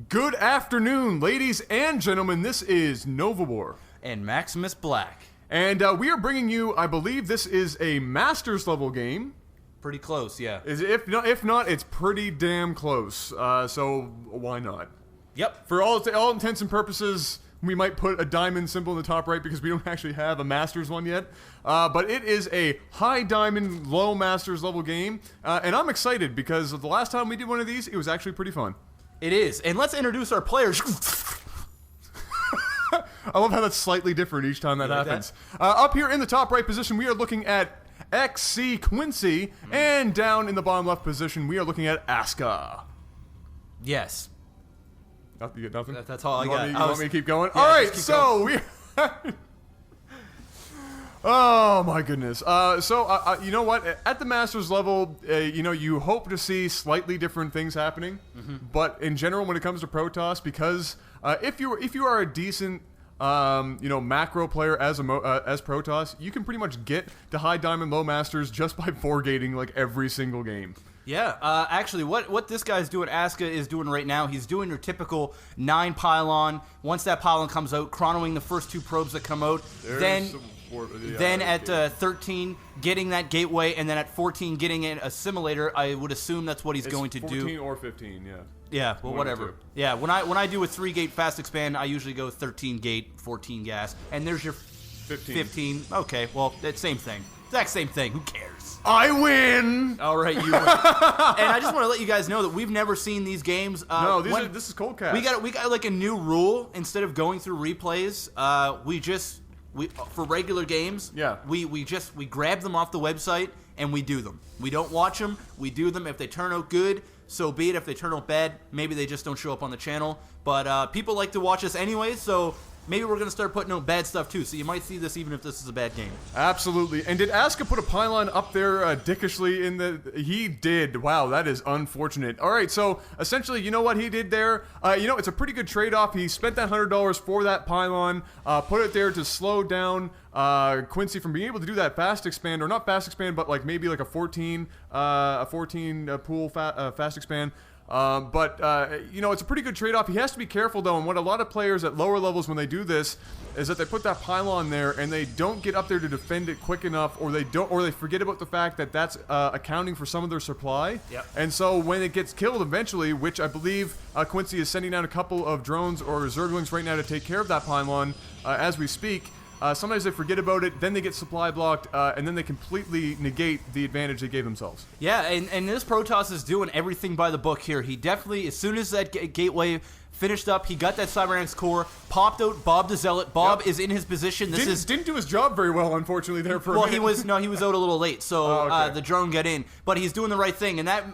Good afternoon, ladies and gentlemen. This is Novawar. And Maximus Black. And we are bringing you, I believe this is a Masters level game. Pretty close, yeah. If not, it's pretty damn close. So why not? Yep. For all intents and purposes, we might put a diamond symbol in the top right because we don't actually have a Masters one yet. But it is a high diamond, low Masters level game. And I'm excited because the last time we did one of these, it was actually pretty fun. It is. And let's introduce our players. I love how that's slightly different each time that happens. Up here in the top right position, we are looking at xcQuence, and down in the bottom left position, we are looking at Aska. Yes. You get nothing? That's all I got. You want me to keep going? Yeah, all right, keep so we... Oh my goodness. You know what? At the Masters level, you hope to see slightly different things happening. But in general, when it comes to Protoss, because if you are a decent macro player as Protoss, you can pretty much get to high diamond, low Masters just by 4-gating like every single game. Yeah, actually, what this guy's doing, Aska is doing right now, he's doing your typical 9 pylon. Once that pylon comes out, chronoing the first 2 probes that come out, then at 13 getting that gateway, and then at 14 getting an assimilator. I would assume that's what he's going to 14 do. 14 or 15, yeah. Yeah, well, whatever. Yeah, when I do a 3-gate fast expand, I usually go 13 gate, 14 gas, and there's your 15. Okay, well, it's same thing. Exact same thing. Who cares? I win! All right, you win. And I just want to let you guys know that we've never seen these games. No, this is cold cast. We got like a new rule. Instead of going through replays, for regular games, yeah, we grab them off the website and we do them. We don't watch them. We do them. If they turn out good, so be it. If they turn out bad, maybe they just don't show up on the channel. But people like to watch us anyway, so maybe we're going to start putting out bad stuff too. So you might see this even if this is a bad game. Absolutely. And did Aska put a pylon up there dickishly in the... He did. Wow, that is unfortunate. All right, so essentially, you know what he did there? It's a pretty good trade-off. He spent that $100 for that pylon, put it there to slow down Quincy from being able to do that fast expand, or not fast expand, but like maybe like a 14 pool fast expand. It's a pretty good trade-off. He has to be careful, though, and what a lot of players at lower levels, when they do this, is that they put that pylon there, and they don't get up there to defend it quick enough, or they forget about the fact that that's accounting for some of their supply. Yep. And so when it gets killed eventually, which I believe Quincy is sending down a couple of drones or Zerglings right now to take care of that pylon as we speak, sometimes they forget about it, then they get supply blocked, and then they completely negate the advantage they gave themselves. Yeah, and this Protoss is doing everything by the book here. He definitely, as soon as that gateway finished up, he got that Cybernetics core, popped out Bob the Zealot. Bob is in his position. Didn't do his job very well, unfortunately, there for a minute. He was out a little late, so okay. The drone got in. But he's doing the right thing, and that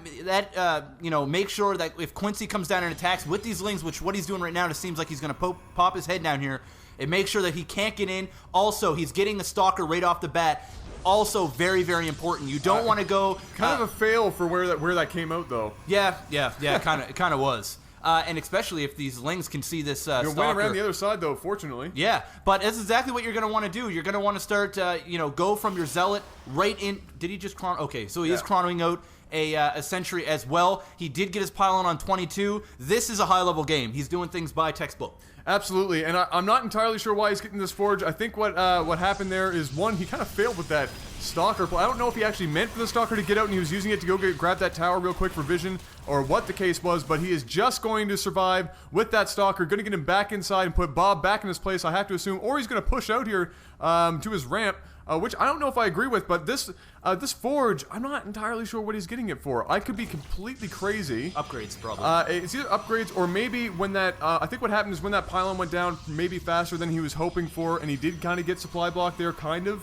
make sure that if Quincy comes down and attacks with these Lings, which what he's doing right now, it seems like he's going to pop his head down here, and make sure that he can't get in. Also, he's getting the Stalker right off the bat. Also, very, very important. You don't want to go... Kind of a fail for where that came out, though. Yeah, it kind of was. And especially if these Lings can see this Stalker. You went around the other side, though, fortunately. Yeah, but that's exactly what you're going to want to do. You're going to want to start, go from your Zealot right in... Did he just chrono... Okay, so he is chronoing out a Sentry as well. He did get his pylon on 22. This is a high-level game. He's doing things by textbook. Absolutely, and I'm not entirely sure why he's getting this forge. I think what happened there is, one, he kind of failed with that Stalker. I don't know if he actually meant for the Stalker to get out and he was using it to go grab that tower real quick for vision, or what the case was, but he is just going to survive with that Stalker, going to get him back inside and put Bob back in his place, I have to assume, or he's going to push out here to his ramp, which I don't know if I agree with, but this forge, I'm not entirely sure what he's getting it for. I could be completely crazy. Upgrades, probably. It's either upgrades, or maybe when that, I think what happened is when that pylon went down maybe faster than he was hoping for, and he did kind of get supply block there, kind of.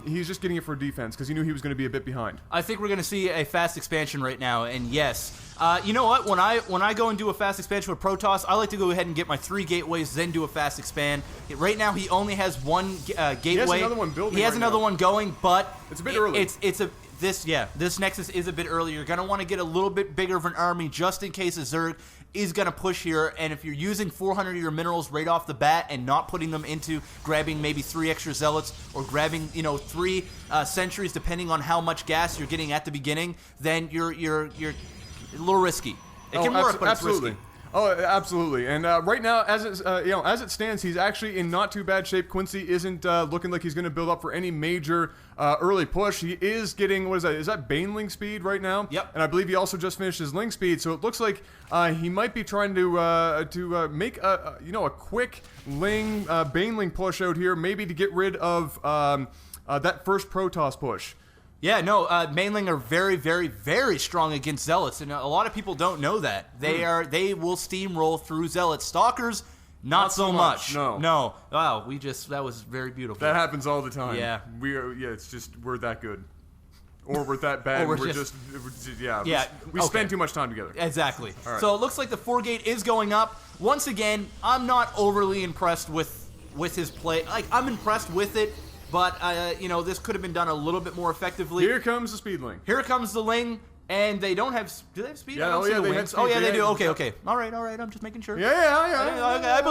He's just getting it for defense, because he knew he was going to be a bit behind. I think we're going to see a fast expansion right now, and yes. You know what? When I go and do a fast expansion with Protoss, I like to go ahead and get my 3 gateways, then do a fast expand. Right now, he only has 1 gateway. He has another one building. He has another one going, but it's a bit early. This Nexus is a bit early. You're going to want to get a little bit bigger of an army just in case a Zerg is going to push here. And if you're using 400 of your minerals right off the bat and not putting them into grabbing maybe 3 extra Zealots or grabbing 3 Sentries, depending on how much gas you're getting at the beginning, then you're a little risky. It can work, but it's risky. Oh, absolutely. And right now, as it stands, he's actually in not too bad shape. Quincy isn't looking like he's going to build up for any major early push. He is getting, what is that? Is that Baneling speed right now? Yep. And I believe he also just finished his Ling speed, so it looks like he might be trying to make a quick Ling Baneling push out here, maybe to get rid of that first Protoss push. Yeah, no, Mainling are very, very, very strong against Zealots, and a lot of people don't know that. They will steamroll through Zealots. Stalkers, not so much. No. Wow, that was very beautiful. That happens all the time. Yeah. It's just, we're that good. Or we're that bad. Or we spend too much time together. Exactly. Right. So it looks like the 4-gate is going up. Once again, I'm not overly impressed with his play. Like, I'm impressed with it. But, this could have been done a little bit more effectively. Here comes the Speedling. Here comes the Ling, and they don't have... Do they have speed? Yeah, they have speed. Oh, yeah, they do. Okay. All right. I'm just making sure. Yeah. Okay, I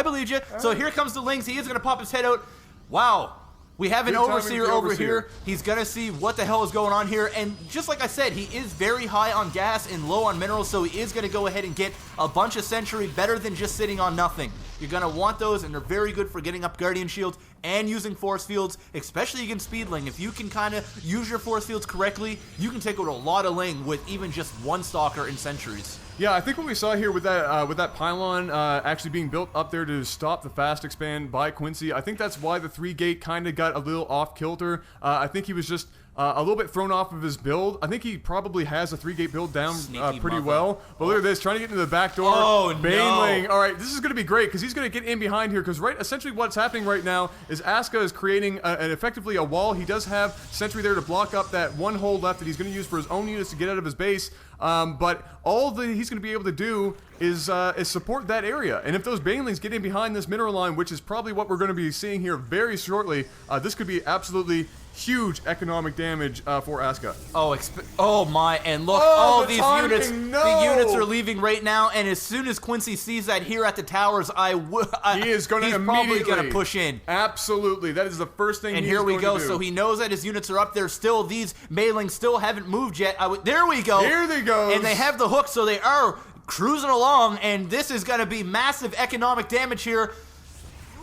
believed you. So here comes the Lings. He is going to pop his head out. Wow. We have an Overseer over here. He's going to see what the hell is going on here. And just like I said, he is very high on gas and low on minerals, so he is going to go ahead and get a bunch of Sentry, better than just sitting on nothing. You're going to want those, and they're very good for getting up Guardian Shields and using Force Fields, especially against Speedling. If you can kind of use your Force Fields correctly, you can take out a lot of Ling with even just one Stalker and Sentries. Yeah, I think what we saw here with that pylon actually being built up there to stop the fast expand by Quincy, I think that's why the 3-gate kind of got a little off kilter. I think he was just a little bit thrown off of his build. I think he probably has a 3-gate build down pretty well. But look at this, trying to get into the back door. Oh, Baneling. no. All right, this is going to be great because he's going to get in behind here because essentially what's happening right now is Aska is creating effectively a wall. He does have Sentry there to block up that one hole left that he's going to use for his own units to get out of his base. But all he's going to be able to do is support that area. And if those Banelings get in behind this mineral line, which is probably what we're going to be seeing here very shortly, this could be absolutely huge economic damage for Aska. Oh my, and look, these units, the units are leaving right now, and as soon as Quincy sees that here at the towers, he's probably going to push in. Absolutely, that is the first thing. And here we go. So he knows that his units are up there still. These Mailings still haven't moved yet. There we go. Here they go. And they have the hook, so they are cruising along, and this is going to be massive economic damage here.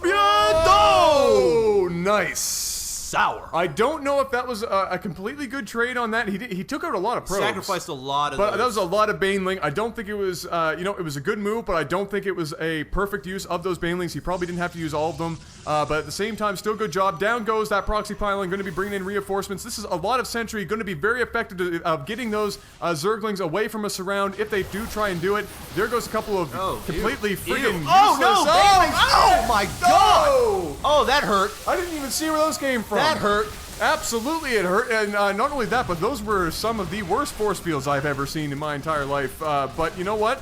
Oh, nice. Sour. I don't know if that was a completely good trade on that. He took out a lot of probes. Sacrificed a lot of those. That was a lot of Baneling. I don't think it was, it was a good move, but I don't think it was a perfect use of those Banelings. He probably didn't have to use all of them, but at the same time, still good job. Down goes that proxy pylon, going to be bringing in reinforcements. This is a lot of Sentry, going to be very effective of getting those Zerglings away from a surround if they do try and do it. There goes a couple of completely freaking useless. Oh my God! Oh, that hurt. I didn't even see where those came from. That hurt. Absolutely, it hurt, and not only that, but those were some of the worst force fields I've ever seen in my entire life. But you know what?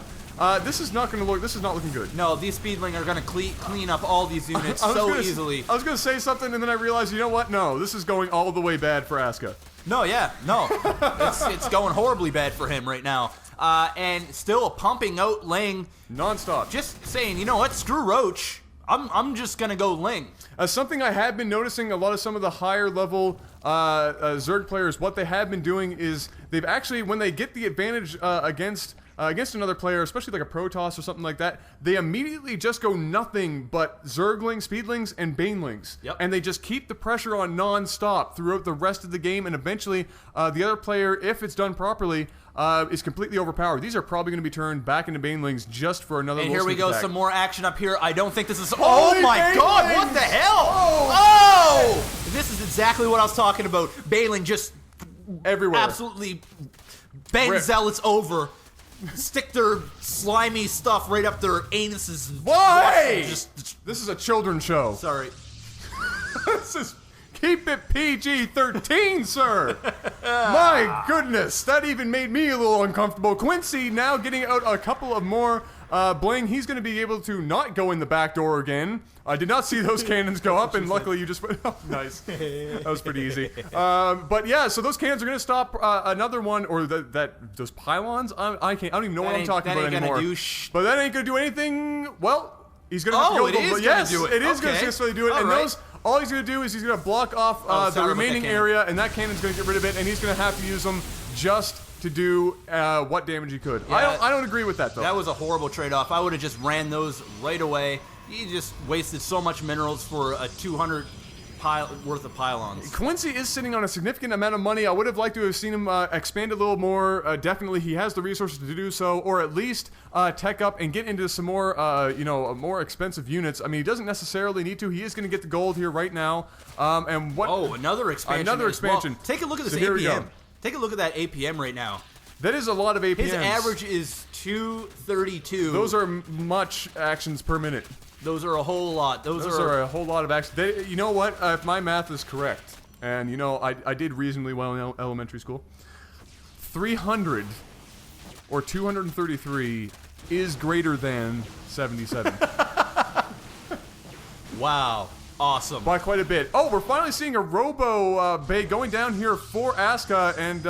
This is not looking good. No, these Speedling are going to clean up all these units so easily. I was going to say something, and then I realized, you know what? No, this is going all the way bad for Aska. No, it's going horribly bad for him right now. And still pumping out Ling non-stop. Just saying, you know what? Screw Roach. I'm just gonna go Ling. Something I have been noticing, a lot of some of the higher level Zerg players, what they have been doing is they've actually, when they get the advantage against another player, especially like a Protoss or something like that, they immediately just go nothing but Zerglings, Speedlings, and Banelings. Yep. And they just keep the pressure on non-stop throughout the rest of the game, and eventually the other player, if it's done properly, is completely overpowered. These are probably going to be turned back into Banelings just for another. And here we go, attack. some more action up here. I don't think this is. Holy oh my Banelings! God! What the hell? Oh! This is exactly what I was talking about. Baneling just everywhere, absolutely bend Zealots over. Stick their slimy stuff right up their anuses. And why? This is a children's show. Sorry. This is. Keep it PG-13, sir. My goodness, that even made me a little uncomfortable. Quincy now getting out a couple of more bling. He's going to be able to not go in the back door again. I did not see those cannons go up, and luckily you just went. Oh, nice. That was pretty easy. But yeah, so those cannons are going to stop another one, or those pylons. I don't even know what I'm talking about anymore. But that ain't going to do anything. Well, he's going to have to go. Yes, it is going to successfully do it, and those. All he's going to do is he's going to block off the remaining area, and that cannon's going to get rid of it, and he's going to have to use them just to do what damage he could. Yeah, I don't agree with that, though. That was a horrible trade-off. I would have just ran those right away. You just wasted so much minerals for a 200 worth of pylons. Quincy is sitting on a significant amount of money. I would have liked to have seen him expand a little more. Definitely, he has the resources to do so, or at least tech up and get into some more, more expensive units. I mean, he doesn't necessarily need to. He is going to get the gold here right now. And what? Oh, another expansion. Another expansion. Well, take a look at this So here we APM. go. Take a look at that APM right now. That is a lot of APMs. His average is 232. Those are much actions per minute. Those are a whole lot. Those are a whole lot of actions. You know what? If my math is correct, and I did reasonably well in elementary school, 300 or 233 is greater than 77. Wow. Awesome. By quite a bit. Oh, we're finally seeing a Robo Bay going down here for Aska, and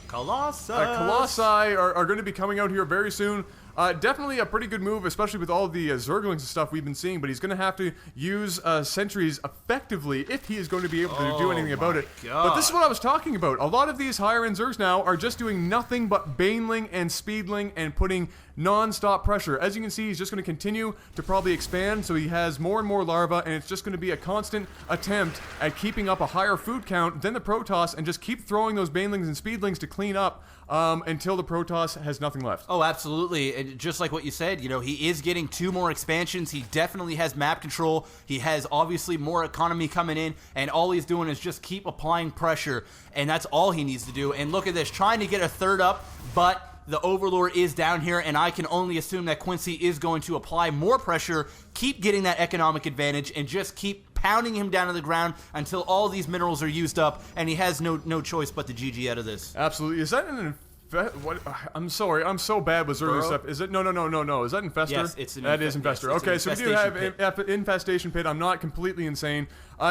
Colossi. Colossi are going to be coming out here very soon. Definitely a pretty good move, especially with all the Zerglings and stuff we've been seeing, but he's going to have to use sentries effectively if he is going to be able to do anything about it. God. But this is what I was talking about. A lot of these higher-end Zergs now are just doing nothing but baneling and speedling and putting non-stop pressure. As you can see, he's just going to continue to probably expand, so he has more and more larvae, and it's just going to be a constant attempt at keeping up a higher food count than the Protoss, and just keep throwing those banelings and speedlings to clean up until the Protoss has nothing left. Oh, absolutely. And just like what you said, he is getting 2 more expansions. He definitely has map control. He has obviously more economy coming in, and all he's doing is just keep applying pressure, and that's all he needs to do. And look at this, trying to get a third up, but the Overlord is down here, and I can only assume that Quincy is going to apply more pressure, keep getting that economic advantage, and just keep pounding him down to the ground until all these minerals are used up, and he has no choice but to GG out of this. Absolutely. Is that an what? I'm sorry, I'm so bad with Zerg stuff. Is it? No. Is that Infestor? Yes, it's that is Infestor. Yes, okay, so we do have Infestation Pit. I'm not completely insane.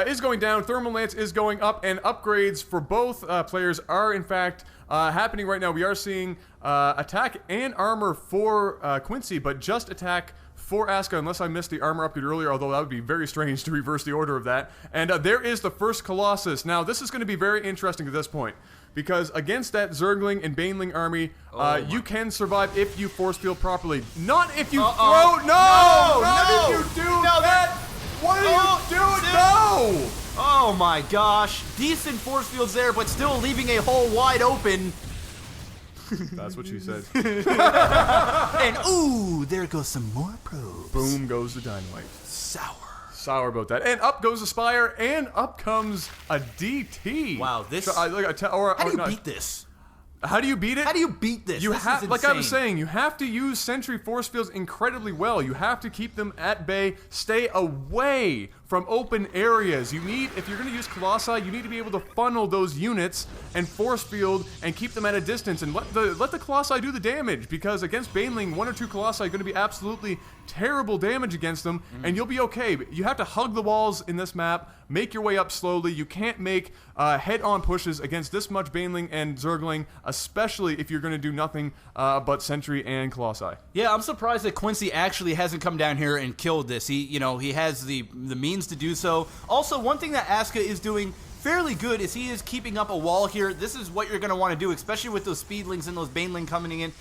Is going down. Thermal Lance is going up, and upgrades for both players are in fact happening right now. We are seeing attack and armor for Quincy, but just attack for Aska, unless I missed the armor upgrade earlier, although that would be very strange to reverse the order of that. And there is the first Colossus. Now, this is going to be very interesting at this point, because against that Zergling and Baneling army, you can survive if you force field properly. Not if you throw. Not if you do that. What are you doing? No! Oh my gosh. Decent force fields there, but still leaving a hole wide open. That's what she said. And ooh, there goes some more probes. Boom goes the dynamite. Sour about that. And up goes the Spire, and up comes a DT. Wow, this. How do you beat this? How do you beat it? How do you beat this? You this have, is like I was insane. saying, you have to use sentry force fields incredibly well. You have to keep them at bay, stay away from open areas. You need, if you're going to use Colossi, you need to be able to funnel those units and force field and keep them at a distance and let the Colossi do the damage, because against Baneling, 1 or 2 Colossi are going to be absolutely terrible damage against them, and you'll be okay. But you have to hug the walls in this map, make your way up slowly. You can't make head-on pushes against this much Baneling and Zergling, especially if you're going to do nothing but Sentry and Colossi. Yeah, I'm surprised that Quincy actually hasn't come down here and killed this. He has the means to do so. Also, one thing that Aska is doing fairly good is he is keeping up a wall here. This is what you're going to want to do, especially with those Speedlings and those Baneling coming in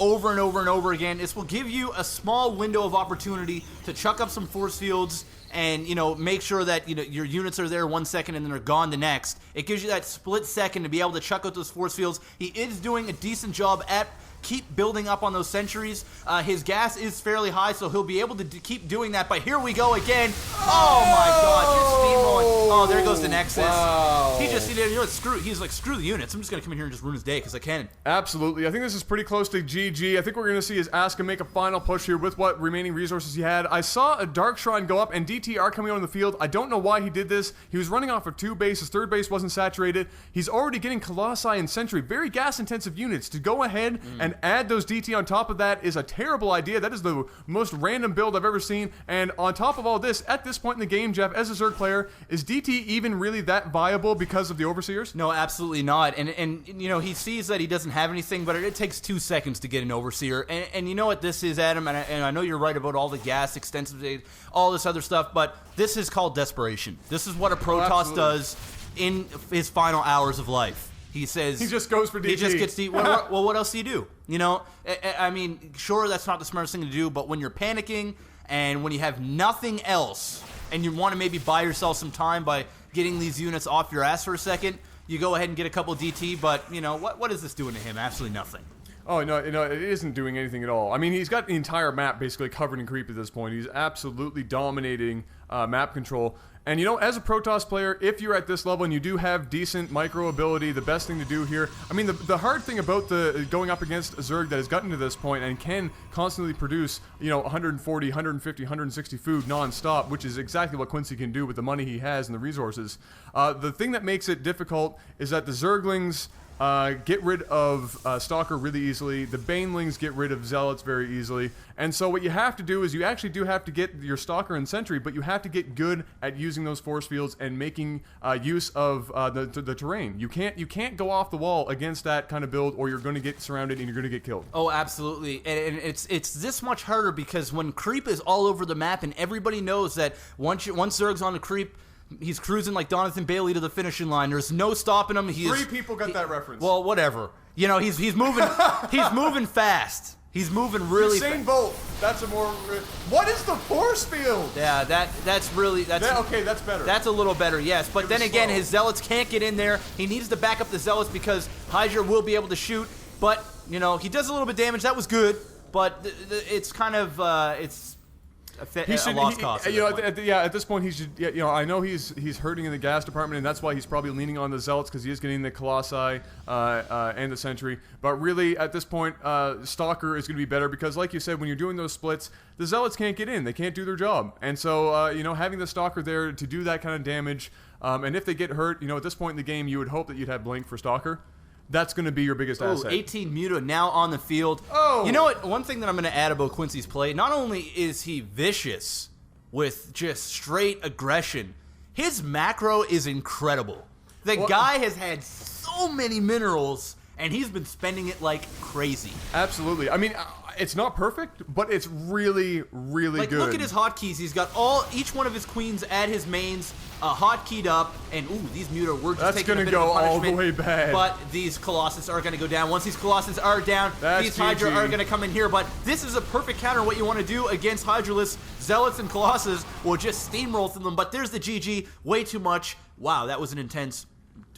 over and over and over again. This will give you a small window of opportunity to chuck up some force fields and, make sure that, your units are there 1 second and then they're gone the next. It gives you that split second to be able to chuck out those force fields. He is doing a decent job at keep building up on those sentries. His gas is fairly high, so he'll be able to keep doing that. But here we go again. Oh my God, just steamrolling. Oh, there goes the Nexus. Wow. He just, he's like, screw the units. I'm just going to come in here and just ruin his day because I can. Absolutely. I think this is pretty close to GG. I think what we're going to see is Aska make a final push here with what remaining resources he had. I saw a Dark Shrine go up, and DT are coming out on the field. I don't know why he did this. He was running off of 2 bases. Third base wasn't saturated. He's already getting Colossi and Sentry, very gas-intensive units. To go ahead and add those DT on top of that is a terrible idea. That is the most random build I've ever seen. And on top of all this, at this point in the game, Jeff, as a Zerg player, is DT even really that viable because of the Overseers? No, absolutely not. And he sees that he doesn't have anything, but it takes 2 seconds to get an Overseer. And you know what this is, Adam, and I know you're right about all the gas, extensive, all this other stuff, but this is called desperation. This is what a Protoss does in his final hours of life. He says he just goes for DT. He just gets DT. Well, what else do you do? You know, I mean, sure, that's not the smartest thing to do, but when you're panicking and when you have nothing else and you want to maybe buy yourself some time by getting these units off your ass for a second, you go ahead and get a couple DT, but, you know, what is this doing to him? Absolutely nothing. Oh, no, it isn't doing anything at all. I mean, he's got the entire map basically covered in creep at this point. He's absolutely dominating map control. And, you know, as a Protoss player, if you're at this level and you do have decent micro ability, the best thing to do here... I mean, the hard thing about going up against a Zerg that has gotten to this point and can constantly produce, you know, 140, 150, 160 food non-stop, which is exactly what Quincy can do with the money he has and the resources. The thing that makes it difficult is that the Zerglings... get rid of Stalker really easily. The Banelings get rid of Zealots very easily. And so what you have to do is you actually do have to get your Stalker and Sentry, but you have to get good at using those force fields and making use of the terrain. You can't go off the wall against that kind of build, or you're going to get surrounded and you're going to get killed. Oh, absolutely. And it's this much harder because when creep is all over the map and everybody knows that once Zerg's on the creep, he's cruising like Jonathan Bailey to the finishing line. There's no stopping him. Three people got that reference. Well, whatever. You know, he's moving. He's moving fast. He's moving really fast. Usain Bolt. That's a more. What is the force field? Yeah, that's really okay. That's better. That's a little better, yes. But then again, his Zealots can't get in there. He needs to back up the Zealots because Hydra will be able to shoot. But you know, he does a little bit of damage. That was good. But it's kind of it's. A lost cause. At this point, he should. You know, I know he's hurting in the gas department, and that's why he's probably leaning on the Zealots because he is getting the Colossi and the Sentry. But really, at this point, Stalker is going to be better because, like you said, when you're doing those splits, the Zealots can't get in; they can't do their job. And so, you know, having the Stalker there to do that kind of damage, and if they get hurt, you know, at this point in the game, you would hope that you'd have Blink for Stalker. That's going to be your biggest asset. 18 Muta now on the field. Oh! You know what? One thing that I'm going to add about Quincy's play, not only is he vicious with just straight aggression, his macro is incredible. The guy has had so many minerals, and he's been spending it like crazy. Absolutely. I mean, it's not perfect, but it's really, really good. Look at his hotkeys. He's got each one of his queens at his mains hotkeyed up, and these Muta were just taking a bit of a punishment. That's going to go all the way bad. But these Colossus are going to go down. Once these Colossus are down, these Hydra are going to come in here. But this is a perfect counter. What you want to do against Hydraless, Zealots, and Colossus will just steamroll through them. But there's the GG. Way too much. Wow, that was an intense.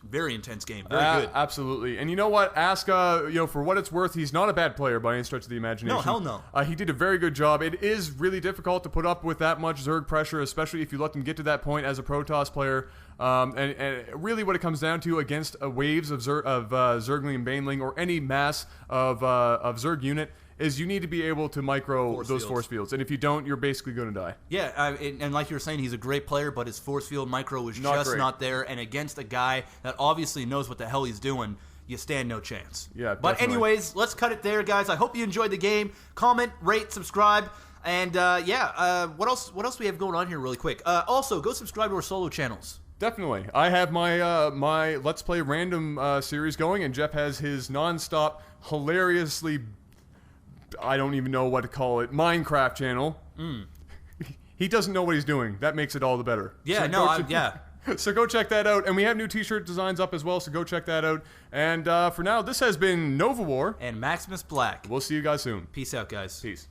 Very intense game. Very good. Absolutely. And you know what? Aska, you know, for what it's worth, he's not a bad player by any stretch of the imagination. No, hell no. He did a very good job. It is really difficult to put up with that much Zerg pressure, especially if you let them get to that point as a Protoss player. And really what it comes down to against waves of Zergling and Baneling or any mass of Zerg unit is you need to be able to micro those force fields. And if you don't, you're basically going to die. Yeah, and like you were saying, he's a great player, but his force field micro is just not there. And against a guy that obviously knows what the hell he's doing, you stand no chance. Yeah, but definitely. anyways, let's cut it there, guys. I hope you enjoyed the game. Comment, rate, subscribe. And what else we have going on here really quick? Also, go subscribe to our solo channels. Definitely. I have my my Let's Play Random series going, and Jeff has his non-stop, hilariously, I don't even know what to call it, Minecraft channel. He doesn't know what he's doing. That makes it all the better. Yeah, So go check that out. And we have new t-shirt designs up as well, so go check that out. And for now, this has been Nova War. And Maximus Black. We'll see you guys soon. Peace out, guys. Peace.